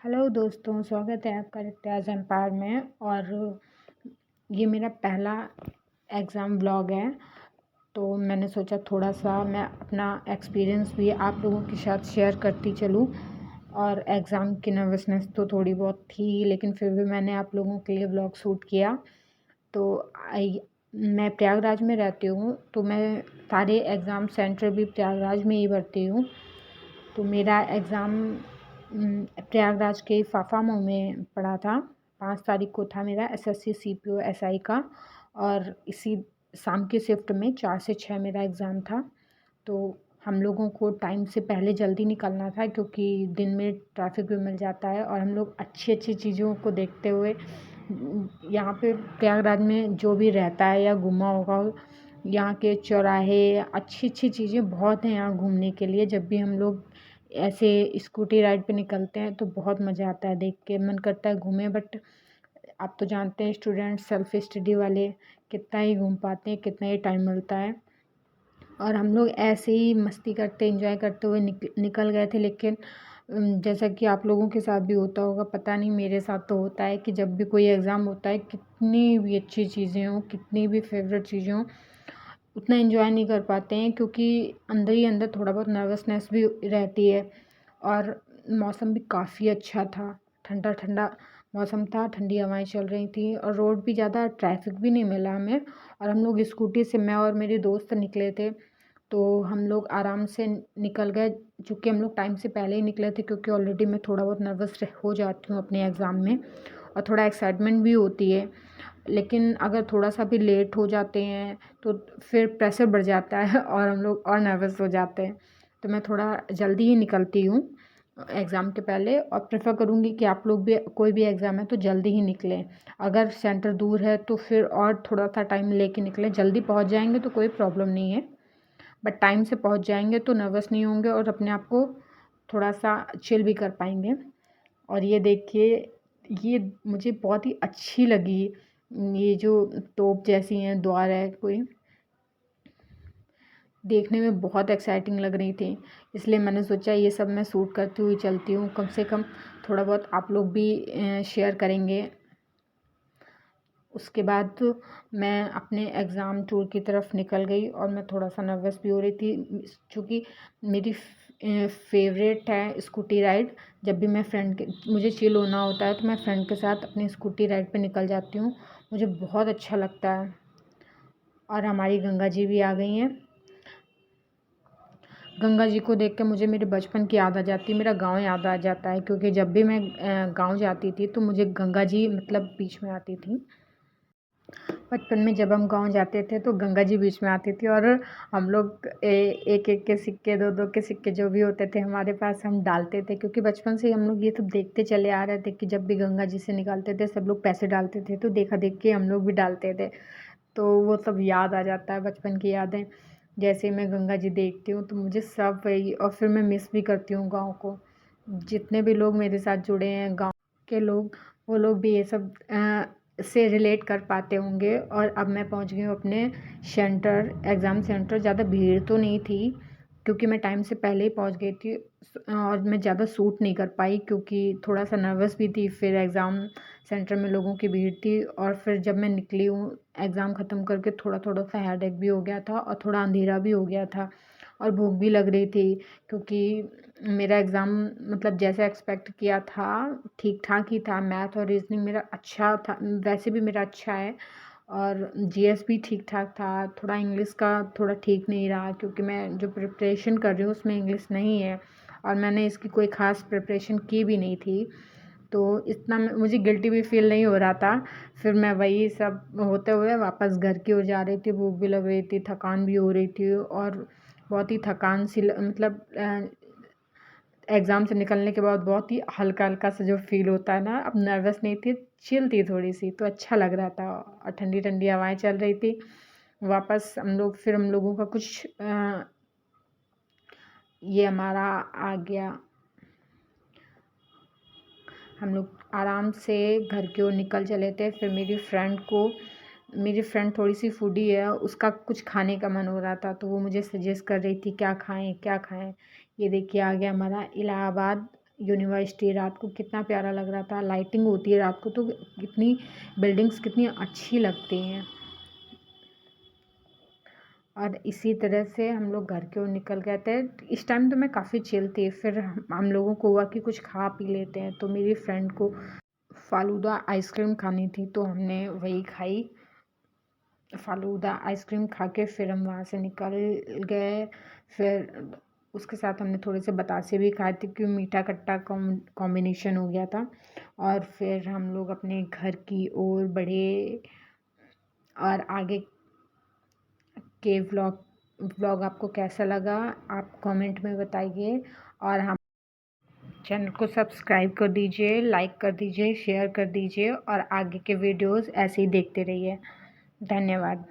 Hello दोस्तों, स्वागत है आपका रित्याज एम्पायर में। और ये मेरा पहला एग्ज़ाम व्लॉग है, तो मैंने सोचा थोड़ा सा मैं अपना एक्सपीरियंस भी आप लोगों के साथ शेयर करती चलूँ। और एग्ज़ाम की नर्वसनेस तो थोड़ी बहुत थी, लेकिन फिर भी मैंने आप लोगों के लिए व्लॉग शूट किया। तो मैं प्रयागराज में रहती हूँ, तो मैं सारे एग्ज़ाम सेंटर भी प्रयागराज में ही भरती हूँ। तो मेरा एग्ज़ाम प्रयागराज के फाफा मऊ में पड़ा था। 5 तारीख को था मेरा एसएससी सीपीओ एसआई का, और इसी शाम की शिफ्ट में 4 से 6 मेरा एग्ज़ाम था। तो हम लोगों को टाइम से पहले जल्दी निकलना था, क्योंकि दिन में ट्रैफिक भी मिल जाता है। और हम लोग अच्छी अच्छी चीज़ों को देखते हुए यहाँ पे प्रयागराज में जो भी रहता है या घूमा होगा, यहाँ के चौराहे अच्छी अच्छी चीज़ें बहुत हैं यहाँ घूमने के लिए। जब भी हम लोग ऐसे स्कूटी राइड पे निकलते हैं तो बहुत मज़ा आता है, देख के मन करता है घूमें। बट आप तो जानते हैं स्टूडेंट सेल्फ स्टडी वाले कितना ही घूम पाते हैं, कितना ही टाइम मिलता है। और हम लोग ऐसे ही मस्ती करते एंजॉय करते हुए निकल गए थे। लेकिन जैसा कि आप लोगों के साथ भी होता होगा, पता नहीं, मेरे साथ तो होता है कि जब भी कोई एग्ज़ाम होता है, कितनी भी अच्छी चीज़ें हों, कितनी भी फेवरेट चीज़ें हों, उतना एंजॉय नहीं कर पाते हैं, क्योंकि अंदर ही अंदर थोड़ा बहुत नर्वसनेस भी रहती है। और मौसम भी काफ़ी अच्छा था, ठंडा ठंडा मौसम था, ठंडी हवाएं चल रही थी, और रोड भी ज़्यादा ट्रैफिक भी नहीं मिला हमें। और हम लोग स्कूटी से, मैं और मेरे दोस्त निकले थे, तो हम लोग आराम से निकल गए। चूँकि हम लोग टाइम से पहले ही निकले थे, क्योंकि ऑलरेडी मैं थोड़ा बहुत नर्वस हो जाती हूँ अपने एग्ज़ाम में, और थोड़ा एक्साइटमेंट भी होती है। लेकिन अगर थोड़ा सा भी लेट हो जाते हैं तो फिर प्रेशर बढ़ जाता है और हम लोग और नर्वस हो जाते हैं। तो मैं थोड़ा जल्दी ही निकलती हूँ एग्ज़ाम के पहले, और प्रेफर करूँगी कि आप लोग भी कोई भी एग्ज़ाम है तो जल्दी ही निकलें। अगर सेंटर दूर है तो फिर और थोड़ा सा टाइम लेके निकलें। जल्दी पहुँच जाएंगे तो कोई प्रॉब्लम नहीं है, बट टाइम से पहुँच जाएंगे तो नर्वस नहीं होंगे और अपने आप को थोड़ा सा चिल भी कर पाएंगे। और ये देखिए, ये मुझे बहुत ही अच्छी लगी, ये जो तोप जैसी हैं, द्वार है कोई, देखने में बहुत एक्साइटिंग लग रही थी। इसलिए मैंने सोचा ये सब मैं शूट करती हुई चलती हूँ, कम से कम थोड़ा बहुत आप लोग भी शेयर करेंगे। उसके बाद मैं अपने एग्ज़ाम टूर की तरफ निकल गई, और मैं थोड़ा सा नर्वस भी हो रही थी, क्योंकि मेरी फेवरेट है स्कूटी राइड। जब भी मैं मुझे चिल होना होता है तो मैं फ्रेंड के साथ अपनी स्कूटी राइड पे निकल जाती हूँ, मुझे बहुत अच्छा लगता है। और हमारी गंगा जी भी आ गई हैं। गंगा जी को देख के मुझे मेरे बचपन की याद आ जाती है, मेरा गांव याद आ जाता है, क्योंकि जब भी मैं गांव जाती थी तो मुझे गंगा जी मतलब बीच में आती थी। बचपन में जब हम गांव जाते थे तो गंगा जी बीच में आती थी, और हम लोग एक एक के सिक्के, दो दो के सिक्के जो भी होते थे हमारे पास, हम डालते थे। क्योंकि बचपन से ही हम लोग ये सब देखते चले आ रहे थे कि जब भी गंगा जी से निकालते थे सब लोग पैसे डालते थे, तो देखा देख के हम लोग भी डालते थे। तो वो सब याद आ जाता है, बचपन की यादें। जैसे मैं गंगा जी देखती हूँ तो मुझे सब वही, और फिर मैं मिस भी करती हूँ गाँव को। जितने भी लोग मेरे साथ जुड़े हैं गाँव के लोग, वो लोग भी ये सब से रिलेट कर पाते होंगे। और अब मैं पहुंच गई हूँ अपने एग्ज़ाम सेंटर। ज़्यादा भीड़ तो नहीं थी, क्योंकि मैं टाइम से पहले ही पहुंच गई थी, और मैं ज़्यादा सूट नहीं कर पाई, क्योंकि थोड़ा सा नर्वस भी थी। फिर एग्ज़ाम सेंटर में लोगों की भीड़ थी, और फिर जब मैं निकली हूँ एग्ज़ाम ख़त्म करके, थोड़ा थोड़ा सा हेडेक भी हो गया था, और थोड़ा अंधेरा भी हो गया था, और भूख भी लग रही थी। क्योंकि मेरा एग्ज़ाम मतलब जैसा एक्सपेक्ट किया था ठीक ठाक ही था। मैथ और रीजनिंग मेरा अच्छा था, वैसे भी मेरा अच्छा है, और जीएस भी ठीक ठाक था। थोड़ा इंग्लिश का थोड़ा ठीक नहीं रहा, क्योंकि मैं जो प्रिपरेशन कर रही हूँ उसमें इंग्लिश नहीं है, और मैंने इसकी कोई ख़ास प्रिपरेशन की भी नहीं थी। तो इतना मुझे गिल्टी भी फील नहीं हो रहा था। फिर मैं वही सब होते हुए वापस घर की ओर जा रही थी, भूख भी लग रही थी, थकान भी हो रही थी, और बहुत ही थकान सी मतलब एग्ज़ाम से निकलने के बाद बहुत ही हल्का हल्का सा जो फील होता है ना, अब नर्वस नहीं थी, चिल थी थोड़ी सी, तो अच्छा लग रहा था, और ठंडी ठंडी हवाएं चल रही थी। वापस हम लोगों का कुछ ये हमारा आ गया, हम लोग आराम से घर की ओर निकल चले थे। फिर मेरी फ्रेंड थोड़ी सी फूडी है, उसका कुछ खाने का मन हो रहा था, तो वो मुझे सजेस्ट कर रही थी क्या खाएं क्या खाएं। ये देखिए आ गया हमारा इलाहाबाद यूनिवर्सिटी रात को कितना प्यारा लग रहा था। लाइटिंग होती है रात को तो कितनी बिल्डिंग्स कितनी अच्छी लगती हैं। और इसी तरह से हम लोग घर की ओर निकल गए थे। इस टाइम तो मैं काफ़ी चिल थी। फिर हम लोगों को हुआ कि कुछ खा पी लेते हैं, तो मेरी फ्रेंड को फ़ालूदा आइसक्रीम खानी थी तो हमने वही खाई। फ़ालूदा आइसक्रीम खा के फिर हम वहाँ से निकल गए। फिर उसके साथ हमने थोड़े से बतासे भी खाए थे क्योंकि मीठा खट्टा कॉम्बिनेशन हो गया था। और फिर हम लोग अपने घर की ओर बढ़े। और आगे के व्लॉग आपको कैसा लगा आप कमेंट में बताइए। और हम चैनल को सब्सक्राइब कर दीजिए, लाइक कर दीजिए, शेयर कर दीजिए और आगे के वीडियोस ऐसे ही देखते रहिए। धन्यवाद।